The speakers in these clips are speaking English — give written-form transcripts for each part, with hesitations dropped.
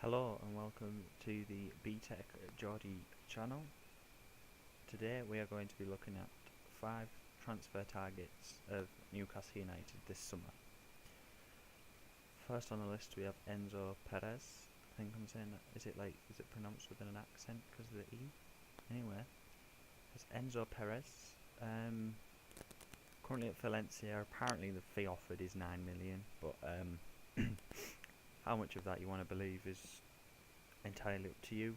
Hello and welcome to the BTEC Geordie channel. Today we are going to be looking at 5 transfer targets of Newcastle United this summer. First on the list we have Enzo Perez. I think I'm saying that, is it pronounced with an accent because of the E? Anyway, it's Enzo Perez. Currently at Valencia. Apparently the fee offered is 9 million, but how much of that you want to believe is entirely up to you.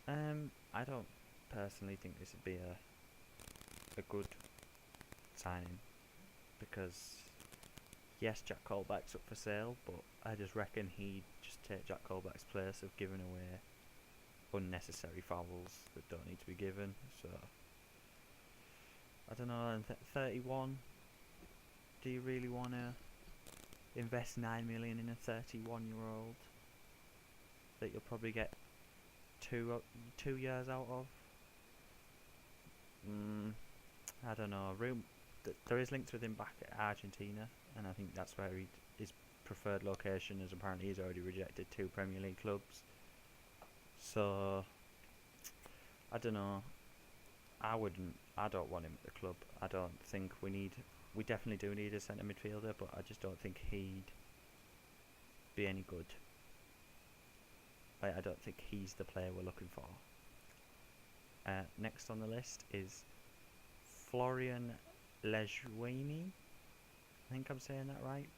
I don't personally think this would be a good signing, because yes, Jack Colback's up for sale, but I just reckon he'd just take Jack Colback's place of giving away unnecessary fouls that don't need to be given. So I don't know. And 31. Do you really want to invest 9 million in a 31-year-old that you'll probably get two years out of? I don't know. There is links with him back at Argentina, and I think that's where his preferred location is. Apparently he's already rejected 2 Premier League clubs. So I don't know. I don't want him at the club. I don't think we definitely do need a centre midfielder, but I just don't think he'd be any good. I don't think he's the player we're looking for. Next on the list is Florian Lejuini. I think I'm saying that right.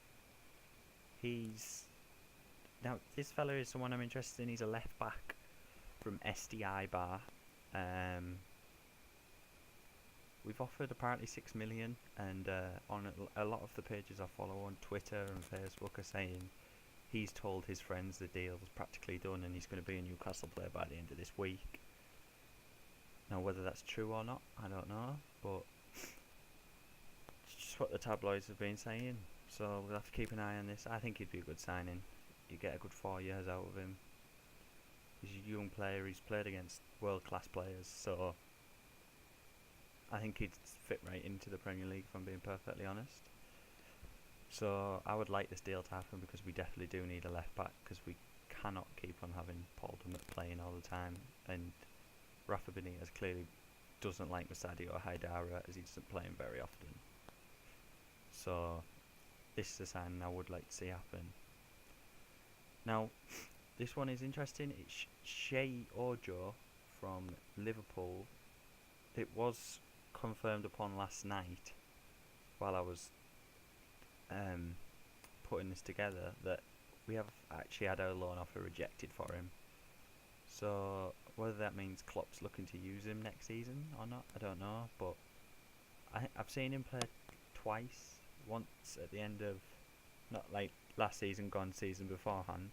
Now this fella is someone I'm interested in. He's a left back from SDI Bar. We've offered apparently 6 million, and on a lot of the pages I follow on Twitter and Facebook are saying he's told his friends the deal's practically done and he's going to be a Newcastle player by the end of this week. Now whether that's true or not, I don't know, but it's just what the tabloids have been saying, so we'll have to keep an eye on this. I think he'd be a good signing. You get a good 4 years out of him. He's a young player, he's played against world class players, so I think he'd fit right into the Premier League, if I'm being perfectly honest. So I would like this deal to happen, because we definitely do need a left back, because we cannot keep on having Paul Dummett playing all the time, and Rafa Benitez clearly doesn't like Sadio Haidara, as he doesn't play him very often. So this is a sign I would like to see happen. Now this one is interesting. It's Shea Ojo from Liverpool. It was confirmed upon last night, while I was putting this together, that we have actually had our loan offer rejected for him. So whether that means Klopp's looking to use him next season or not, I don't know, but I've seen him play twice. Once at the end of, not like last season, gone season beforehand,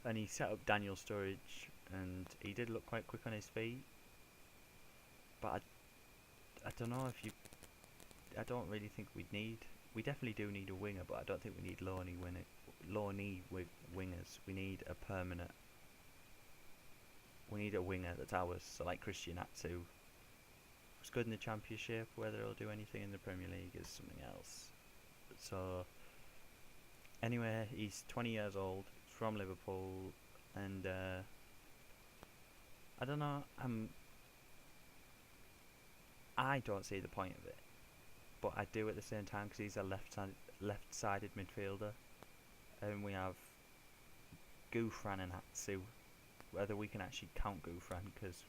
and he set up Daniel Sturridge, and he did look quite quick on his feet. But I don't know if I don't really think we definitely do need a winger, but I don't think we need loanee with wingers. We need a winger that's ours. So like Christian Atsu was good in the Championship. Whether he'll do anything in the Premier League is something else. So anyway, he's 20 years old, from Liverpool, and I don't know. I don't see the point of it, but I do at the same time, because he's a left-sided midfielder, and we have Gouffran and Atsu. Whether we can actually count Gouffran, because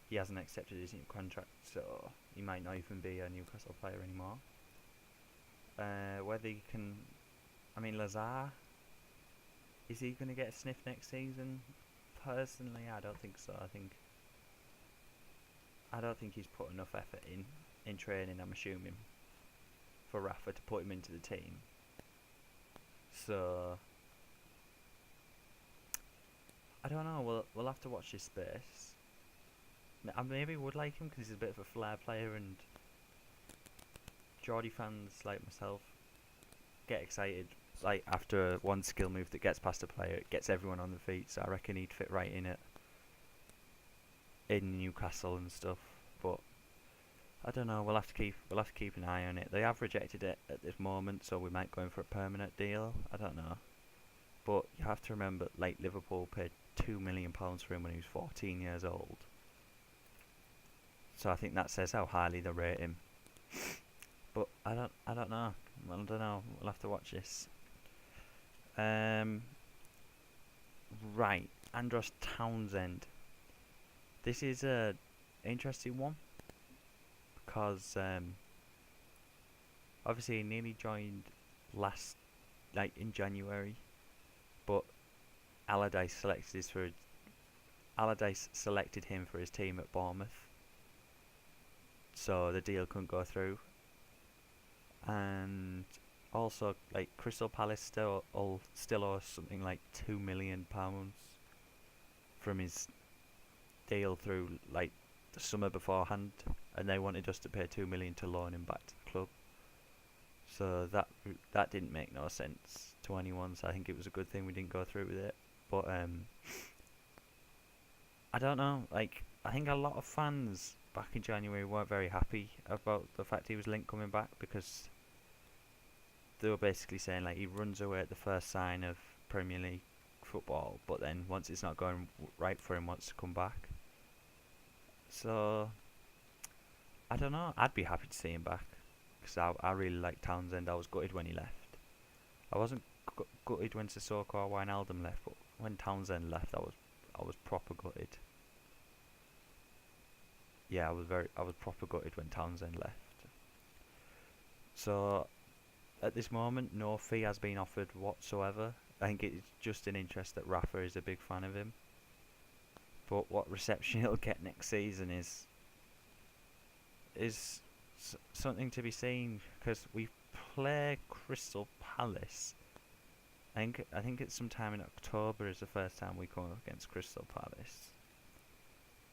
he hasn't accepted his new contract, so he might not even be a Newcastle player anymore. Whether you can, Lazar, is he going to get a sniff next season? Personally, I don't think so. I don't think he's put enough effort in training, I'm assuming, for Rafa to put him into the team. So I don't know. We'll have to watch this space. I maybe would like him because he's a bit of a flair player, and Geordie fans like myself get excited like after one skill move that gets past a player, it gets everyone on the feet. So I reckon he'd fit right in it in Newcastle and stuff. But I don't know. We'll have to keep an eye on it. They have rejected it at this moment, so we might go in for a permanent deal. I don't know. But you have to remember, like, Liverpool paid £2 million for him when he was 14 years old. So I think that says how highly they rate him. But I don't know. Well, I don't know. We'll have to watch this. Right, Andros Townsend. This is a interesting one because obviously he nearly joined in January, but Allardyce selected him for his team at Bournemouth, so the deal couldn't go through. And also, like, Crystal Palace still owes something like £2 million from his deal through, like, the summer beforehand, and they wanted us to pay £2 million to loan him back to the club. So that didn't make no sense to anyone. So I think it was a good thing we didn't go through with it. But I don't know. Like, I think a lot of fans back in January weren't very happy about the fact he was linked coming back, because they were basically saying, like, he runs away at the first sign of Premier League football, but then once it's not going right for him, wants to come back. So I don't know. I'd be happy to see him back, because I really like Townsend. I was gutted when he left. I wasn't gutted when Sissoko or Wijnaldum left, but when Townsend left, I was proper gutted. Yeah, I was proper gutted when Townsend left. So at this moment, no fee has been offered whatsoever. I think it's just an interest that Rafa is a big fan of him. But what reception he'll get next season is something to be seen, because we play Crystal Palace. I think it's sometime in October is the first time we come up against Crystal Palace.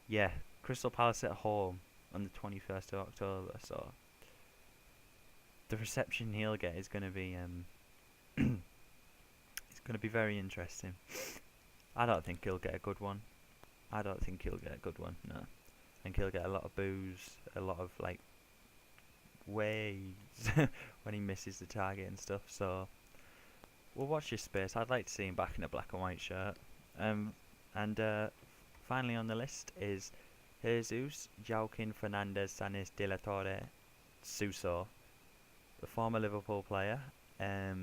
Yeah, Crystal Palace at home on the 21st of October. So the reception he'll get is going to be it's going to be very interesting. I don't think he'll get a good one. No. I think he'll get a lot of boos, a lot of, like, waves when he misses the target and stuff. So we'll watch this space. I'd like to see him back in a black and white shirt. And finally on the list is Jesus Joaquin Fernandez Sanchez de la Torre Suso, the former Liverpool player. I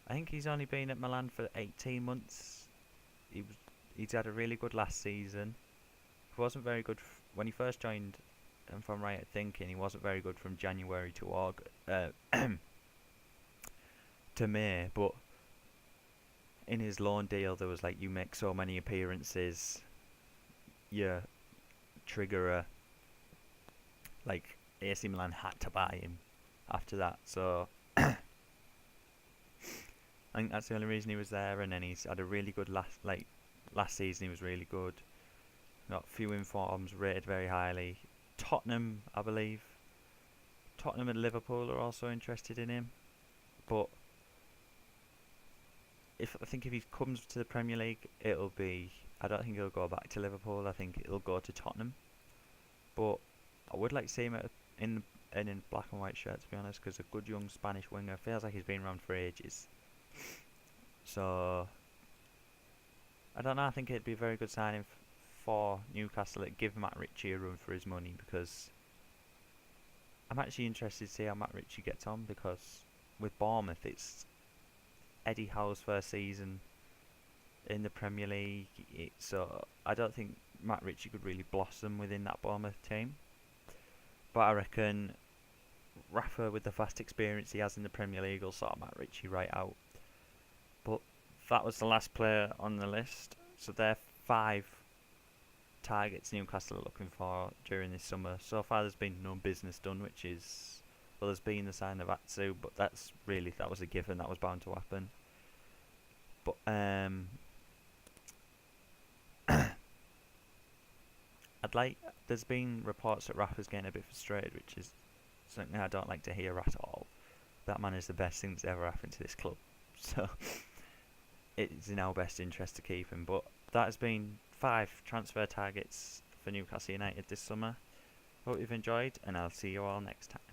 think he's only been at Milan for 18 months. He's had a really good last season. He wasn't very good when he first joined, if I'm right at thinking, he wasn't very good from January to August, to May, but in his loan deal there was, like, you make so many appearances, you trigger a, like, AC Milan had to buy him after that. So I think that's the only reason he was there. And then he's had a really good last season he was really good. Got few informs, rated very highly. Tottenham, I believe. Tottenham and Liverpool are also interested in him. But I think if he comes to the Premier League, it'll be, I don't think he'll go back to Liverpool. I think it'll go to Tottenham. But I would like to see him in black and white shirt, to be honest, because a good young Spanish winger. Feels like he's been around for ages. So I don't know. I think it'd be a very good signing for Newcastle. It'd give Matt Ritchie a run for his money, because I'm actually interested to see how Matt Ritchie gets on, because with Bournemouth it's Eddie Howe's first season in the Premier League, so I don't think Matt Ritchie could really blossom within that Bournemouth team. But I reckon Rafa, with the vast experience he has in the Premier League, will sort Matt Ritchie right out. But that was the last player on the list. So there are 5 targets Newcastle are looking for during this summer. So far there's been no business done, which is, well, there's been the sign of Atsu, but that was a given, that was bound to happen. But there's been reports that Rafa's getting a bit frustrated, which is something I don't like to hear at all. That man is the best thing that's ever happened to this club, so it's in our best interest to keep him. But that has been 5 transfer targets for Newcastle United this summer. Hope you've enjoyed, and I'll see you all next time.